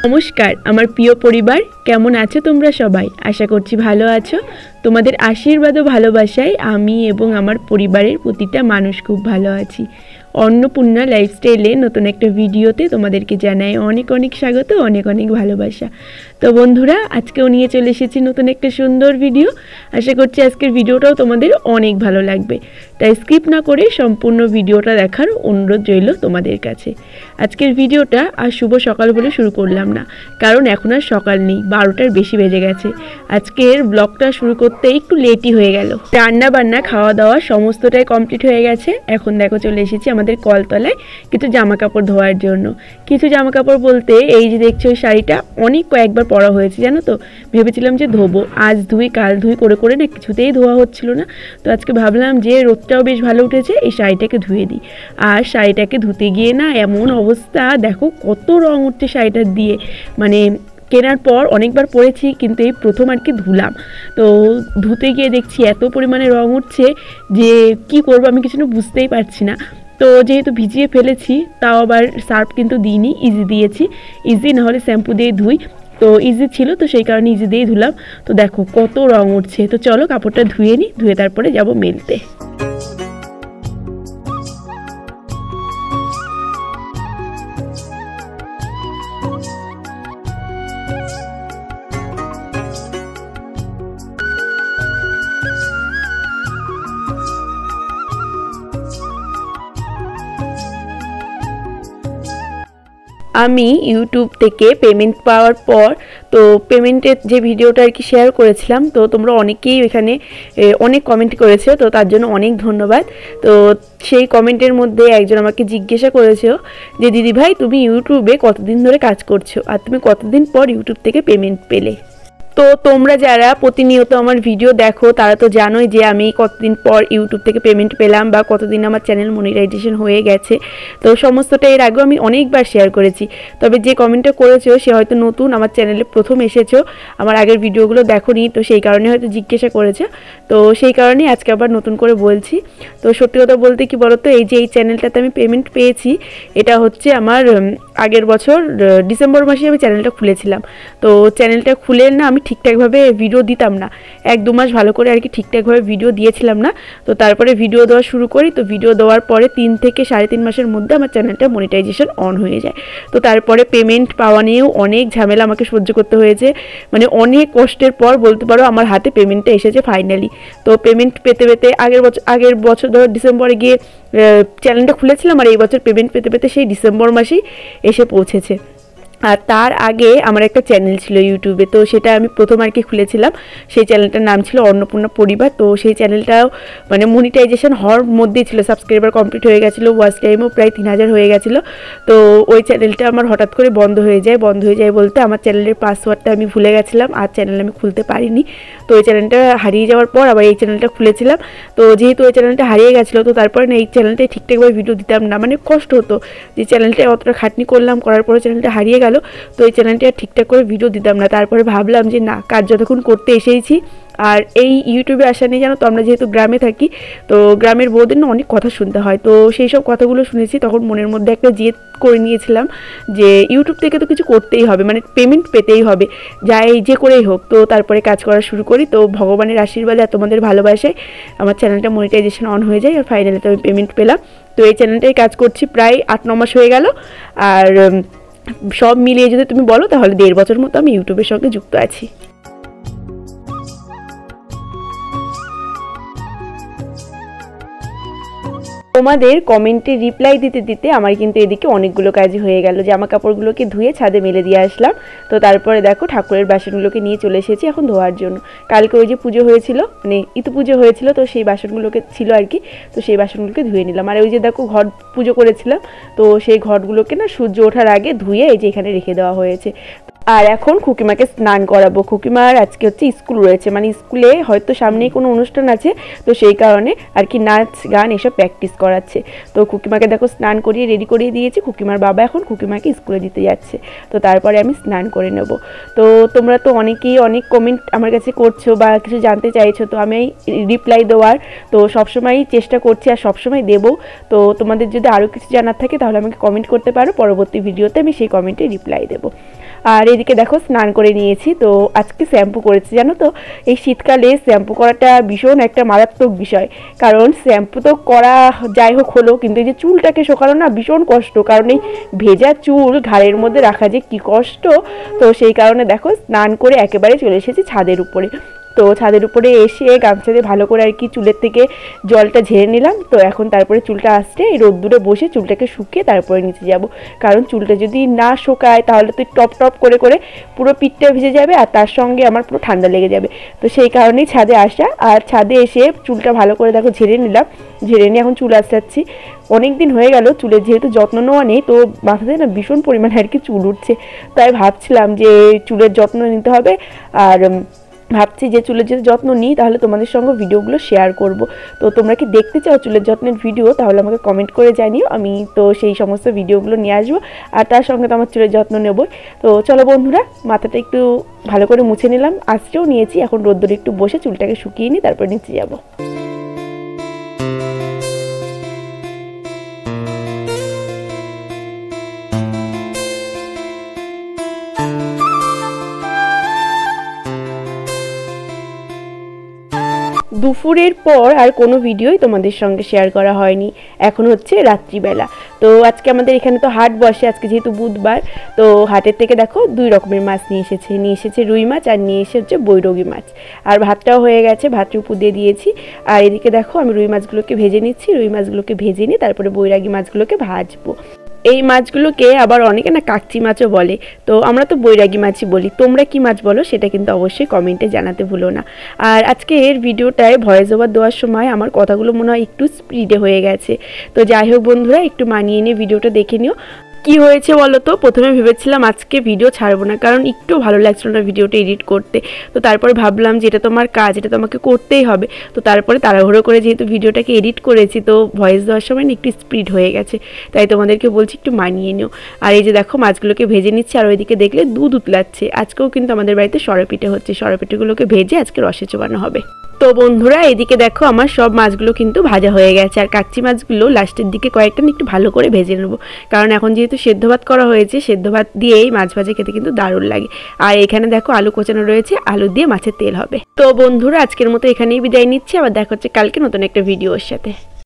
নমস্কার আমার প্রিয় পরিবার, কেমন আছো তোমরা সবাই? আশা করছি ভালো আছো। তোমাদের আশীর্বাদ ও ভালোবাসায় আমি এবং আমার পরিবারের প্রতিটা মানুষ খুব ভালো আছি। অন্নপূর্ণা লাইফস্টাইলে নতুন একটা ভিডিওতে তোমাদেরকে জানাই অনেক অনেক স্বাগত, অনেক অনেক ভালোবাসা। তো বন্ধুরা, আজকেও নিয়ে চলে এসেছি নতুন একটা সুন্দর ভিডিও। আশা করছি আজকের ভিডিওটাও তোমাদের অনেক ভালো লাগবে, তাই স্কিপ না করে সম্পূর্ণ ভিডিওটা দেখার অনুরোধ রইল তোমাদের কাছে। আজকের ভিডিওটা আর শুভ সকাল বলে শুরু করলাম না, কারণ এখন আর সকাল নেই, 12টার বেশি বেজে গেছে। আজকের ব্লগটা শুরু করতে একটু লেটই হয়ে গেল। রান্না বান্না খাওয়া দাওয়া সমস্তটাই কমপ্লিট হয়ে গেছে। এখন দেখো চলে এসেছি আমাদের কলতলায় কিছু জামা কাপড় ধোয়ার জন্য। কিছু জামা কাপড় বলতে এই যে দেখছো ওই শাড়িটা অনেক কয়েকবার পরা হয়েছে জানো তো। ভেবেছিলাম যে ধোবো, আজ ধুই কাল ধুই করে করে না কিছুতেই ধোয়া হচ্ছিল না। তো আজকে ভাবলাম যে রোদটাও বেশ ভালো উঠেছে, এই শাড়িটাকে ধুয়ে দিই। আর শাড়িটাকে ধুতে গিয়ে না এমন অবস্থা, দেখো কত রং উঠছে শাড়িটার দিয়ে। মানে কেনার পর অনেকবার পরেছি, কিন্তু এই প্রথম আর কি ধুলাম। তো ধুতে গিয়ে দেখছি এত পরিমাণে রং উঠছে যে কি করবো আমি কিছু বুঝতেই পারছি না। তো যেহেতু ভিজিয়ে ফেলেছি, তাও আবার সার্ফ কিন্তু দিইনি, ইজি দিয়েছি। ইজি না হলে শ্যাম্পু দিয়ে ধুই, তো ইজি ছিল তো সেই কারণে ইজি দিয়েই ধুলাম। তো দেখো কত রং উঠছে। তো চলো কাপড়টা ধুয়ে নিই, ধুয়ে তারপরে যাব মেলতে। আমি ইউটিউব থেকে পেমেন্ট পাওয়ার পর, তো পেমেন্টের যে ভিডিওটা আর কি শেয়ার করেছিলাম, তো তোমরা অনেকেই এখানে অনেক কমেন্ট করেছো, তো তার জন্য অনেক ধন্যবাদ। তো সেই কমেন্টের মধ্যে একজন আমাকে জিজ্ঞাসা করেছো যে দিদি ভাই তুমি ইউটিউবে কতদিন ধরে কাজ করছো আর তুমি কতদিন পর ইউটিউব থেকে পেমেন্ট পেলে। তো তোমরা যারা প্রতিনিয়ত আমার ভিডিও দেখো তারা তো জানোই যে আমি কতদিন পর ইউটিউব থেকে পেমেন্ট পেলাম বা কতদিন আমার চ্যানেল মনিটাইজেশন হয়ে গেছে। তো সমস্তটা এর আগেও আমি অনেকবার শেয়ার করেছি। তবে যে কমেন্টটা করেছো সে হয়তো নতুন, আমার চ্যানেলে প্রথম এসেছো, আমার আগের ভিডিওগুলো দেখোনি, তো সেই কারণে হয়তো জিজ্ঞাসা করেছে। তো সেই কারণেই আজকে আবার নতুন করে বলছি। তো সত্যি কথা বলতে কি বলো তো, এই যে এই চ্যানেলটাতে আমি পেমেন্ট পেয়েছি, এটা হচ্ছে আমার আগের বছর ডিসেম্বর মাসে আমি চ্যানেলটা খুলেছিলাম। তো চ্যানেলটা খুলে না আমি ঠিকঠাকভাবে ভিডিও দিতাম না, 1-2 মাস ভালো করে আর কি ঠিকঠাকভাবে ভিডিও দিয়েছিলাম না। তো তারপরে ভিডিও দেওয়া শুরু করি, তো ভিডিও দেওয়ার পরে 3 থেকে 3.5 মাসের মধ্যে আমার চ্যানেলটা মনিটাইজেশন অন হয়ে যায়। তো তারপরে পেমেন্ট পাওয়া নিয়েও অনেক ঝামেলা আমাকে সহ্য করতে হয়েছে, মানে অনেক কষ্টের পর বলতে পারো আমার হাতে পেমেন্টটা এসেছে ফাইনালি। তো পেমেন্ট পেতে পেতে আগের বছর ধরো ডিসেম্বরে গিয়ে চ্যানেলটা খুলেছিলাম, আর এই বছর পেমেন্ট পেতে পেতে সেই ডিসেম্বর মাসেই এসে পৌঁছেছে। আর তার আগে আমার একটা চ্যানেল ছিল ইউটিউবে, তো সেটা আমি প্রথম আর কি খুলেছিলাম। সেই চ্যানেলটার নাম ছিল অন্নপূর্ণা পরিবার। তো সেই চ্যানেলটাও মানে মনিটাইজেশন হওয়ার মধ্যেই ছিল, সাবস্ক্রাইবার কমপ্লিট হয়ে গেছিলো, ওয়াচ টাইমও প্রায় 3000 হয়ে গেছিলো। তো ওই চ্যানেলটা আমার হঠাৎ করে বন্ধ হয়ে যায় বলতে আমার চ্যানেলের পাসওয়ার্ডটা আমি ভুলে গেছিলাম, আর চ্যানেল আমি খুলতে পারিনি। তো ওই চ্যানেলটা হারিয়ে যাওয়ার পর আবার এই চ্যানেলটা খুলেছিলাম। তো যেহেতু ওই চ্যানেলটা হারিয়ে গেছিলো, তো তারপরে না এই চ্যানেলটায় ঠিকঠাকভাবে ভিডিও দিতাম না, মানে কষ্ট হতো যে চ্যানেলটায় অতটা খাটনি করলাম, করার পরে চ্যানেলটা হারিয়ে গেল। তো এই চ্যানেলটা ঠিকঠাক করে ভিডিও দিতাম না। তারপরে ভাবলাম যে না, কাজ যতক্ষণ করতে এসেইছি, আর এই ইউটিউবে আসা নেই জানো তো, আমরা যেহেতু গ্রামে থাকি, তো গ্রামের বউদের না অনেক কথা শুনতে হয়। তো সেই সব কথাগুলো শুনেছি, তখন মনের মধ্যে একটা জেদ করে নিয়েছিলাম যে ইউটিউব থেকে তো কিছু করতেই হবে, মানে পেমেন্ট পেতেই হবে, যাই যে করেই হোক। তো তারপরে কাজ করা শুরু করি। তো ভগবানের আশীর্বাদে আর তোমাদের ভালোবাসায় আমার চ্যানেলটা মনিটাইজেশন অন হয়ে যায়, আর ফাইনালি তো আমি পেমেন্ট পেলাম। তো এই চ্যানেলটাই কাজ করছি প্রায় 8-9 মাস হয়ে গেল। আর সব মিলিয়ে যদি তুমি বলো তাহলে 1.5 বছর মতো আমি ইউটিউবের সঙ্গে যুক্ত আছি। তোমাদের কমেন্টে রিপ্লাই দিতে দিতে আমার কিন্তু এদিকে অনেকগুলো কাজই হয়ে গেল। জামা কাপড়গুলোকে ধুয়ে ছাদে মেলে দিয়ে আসলাম। তো তারপরে দেখো ঠাকুরের বাসনগুলোকে নিয়ে চলে এসেছি এখন ধোয়ার জন্য। কালকে ওই যে পুজো হয়েছিল, মানে ইতু পুজো হয়েছিল, তো সেই বাসনগুলোকে ছিল আর কি, তো সেই বাসনগুলোকে ধুয়ে নিলাম। আর ওই যে দেখো ঘট পুজো করেছিলাম, তো সেই ঘটগুলোকে না সূর্য ওঠার আগে ধুয়ে এই যে এখানে রেখে দেওয়া হয়েছে। আর এখন খুকিমাকে স্নান করাবো। খুকিমার আজকে হচ্ছে স্কুল রয়েছে, মানে স্কুলে হয়তো সামনেই কোনো অনুষ্ঠান আছে, তো সেই কারণে আর কি নাচ গান এসব প্র্যাকটিস করাচ্ছে। তো খুকিমাকে দেখো স্নান করিয়ে রেডি করিয়ে দিয়েছি। খুকিমার বাবা এখন খুকিমাকে স্কুলে দিতে যাচ্ছে, তো তারপরে আমি স্নান করে নেব। তো তোমরা তো অনেকেই অনেক কমেন্ট আমার কাছে করছো বা কিছু জানতে চাইছো, তো আমি রিপ্লাই দেওয়ার তো সবসময়ই চেষ্টা করছি আর সবসময় দেবো। তো তোমাদের যদি আরও কিছু জানার থাকে তাহলে আমাকে কমেন্ট করতে পারো, পরবর্তী ভিডিওতে আমি সেই কমেন্টে রিপ্লাই দেবো। আর এদিকে দেখো স্নান করে নিয়েছি। তো আজকে শ্যাম্পু করেছি, জানো তো এই শীতকালে শ্যাম্পু করাটা ভীষণ একটা মারাত্মক বিষয়, কারণ শ্যাম্পু তো করা যাই হোক হলো, কিন্তু এই যে চুলটাকে শোকানো না ভীষণ কষ্ট, কারণ এই ভেজা চুল ঘাড়ের মধ্যে রাখা যে কী কষ্ট। তো সেই কারণে দেখো স্নান করে একেবারে চলে এসেছি ছাদের উপরে। তো ছাদের উপরে এসে গামছা দিয়ে ভালো করে আর কি চুলের থেকে জলটা ঝেড়ে নিলাম। তো এখন তারপরে চুলটা আসতে এই রোদ্দুরে বসে চুলটাকে শুকিয়ে তারপরে নিচে যাব, কারণ চুলটা যদি না শোকায় তাহলে তো টপ টপ করে করে পুরো পিঠটা ভিজে যাবে আর তার সঙ্গে আমার পুরো ঠান্ডা লেগে যাবে। তো সেই কারণেই ছাদে আসা। আর ছাদে এসে চুলটা ভালো করে দেখো ঝেড়ে নিলাম, ঝেড়ে নিয়ে এখন চুল আসাচ্ছি। অনেক দিন হয়ে গেল চুলের যেহেতু যত্ন নেওয়া নেই, তো মাথাতে না ভীষণ পরিমাণে আর কি চুল উঠছে, তাই ভাবছিলাম যে চুলের যত্ন নিতে হবে। আর ভাবছি যে চুলের যদি যত্ন নিই তাহলে তোমাদের সঙ্গে ভিডিওগুলো শেয়ার করব। তো তোমরা কি দেখতে চাও চুলের যত্নের ভিডিও, তাহলে আমাকে কমেন্ট করে জানিও, আমি তো সেই সমস্ত ভিডিওগুলো নিয়ে আসবো আর তার সঙ্গে তো আমার চুলের যত্ন নেবো। তো চলো বন্ধুরা, মাথাটা একটু ভালো করে মুছে নিলাম, আঁচড়েও নিয়েছি, এখন রোদ্দুরে একটু বসে চুলটাকে শুকিয়ে নিই, তারপর নিচে যাবো। দুপুরের পর আর কোনো ভিডিওই তোমাদের সঙ্গে শেয়ার করা হয়নি, এখন হচ্ছে রাত্রিবেলা। তো আজকে আমাদের এখানে তো হাট বসে, আজকে যেহেতু বুধবার, তো হাটের থেকে দেখো 2 রকমের মাছ নিয়ে এসেছে রুই মাছ আর নিয়ে এসেছে বৈরগী মাছ। আর ভাতটাও হয়ে গেছে, ভাতটা উপর দিয়ে দিয়েছি। আর এদিকে দেখো আমি রুই মাছগুলোকে ভেজে নিচ্ছি, রুই মাছগুলোকে ভেজে নিয়ে তারপরে বৈরাগী মাছগুলোকে ভাজবো। এই মাছগুলোকে আবার অনেকে না কাকচি মাছও বলে, তো আমরা তো বৈরাগী মাছই বলি, তোমরা কি মাছ বলো সেটা কিন্তু অবশ্যই কমেন্টে জানাতে ভুলো না। আর আজকে এর ভিডিওটায় ভয়েস ওভার দেওয়ার সময় আমার কথাগুলো মনে হয় একটু স্পিডে হয়ে গেছে, তো যাই হোক বন্ধুরা একটু মানিয়ে নিয়ে ভিডিওটা দেখে নিও। কি হয়েছে বলো তো, প্রথমে ভেবেছিলাম আজকে ভিডিও ছাড়বো না, কারণ একটু ভালো লাগছিল না ভিডিওটা এডিট করতে। তো তারপরে ভাবলাম যে এটা তো আমার কাজ, এটা তো আমাকে করতেই হবে। তো তারপরে তাড়াহুড়ো করে যেহেতু ভিডিওটাকে এডিট করেছি, তো ভয়েস দেওয়ার সময় একটু স্পিড হয়ে গেছে, তাই তোমাদেরকে বলছি একটু মানিয়ে নিও। আর এই যে দেখো মাছগুলোকে ভেজে নিচ্ছে, আর ওইদিকে দেখলে দুধ উতলাচ্ছে। আজকেও কিন্তু আমাদের বাড়িতে সরপিঠে হচ্ছে, সরপিঠেগুলোকে ভেজে আজকে রসে চোবানো হবে। তো বন্ধুরা এদিকে দেখো আমার সব মাছগুলো কিন্তু ভাজা হয়ে গেছে, আর কাকচি মাছগুলো লাস্টের দিকে কয়েকটা একটু ভালো করে ভেজে নেবো, কারণ এখন যেহেতু সেদ্ধ ভাত করা হয়েছে, সেদ্ধ ভাত দিয়েই মাছ ভাজা খেতে কিন্তু দারুণ লাগে। আর এখানে দেখো আলু কোচানো রয়েছে, আলু দিয়ে মাছের তেল হবে। তো বন্ধুরা আজকের মতো এখানেই বিদায় নিচ্ছি, আবার দেখা হচ্ছে কালকে নতুন একটা ভিডিওর সাথে।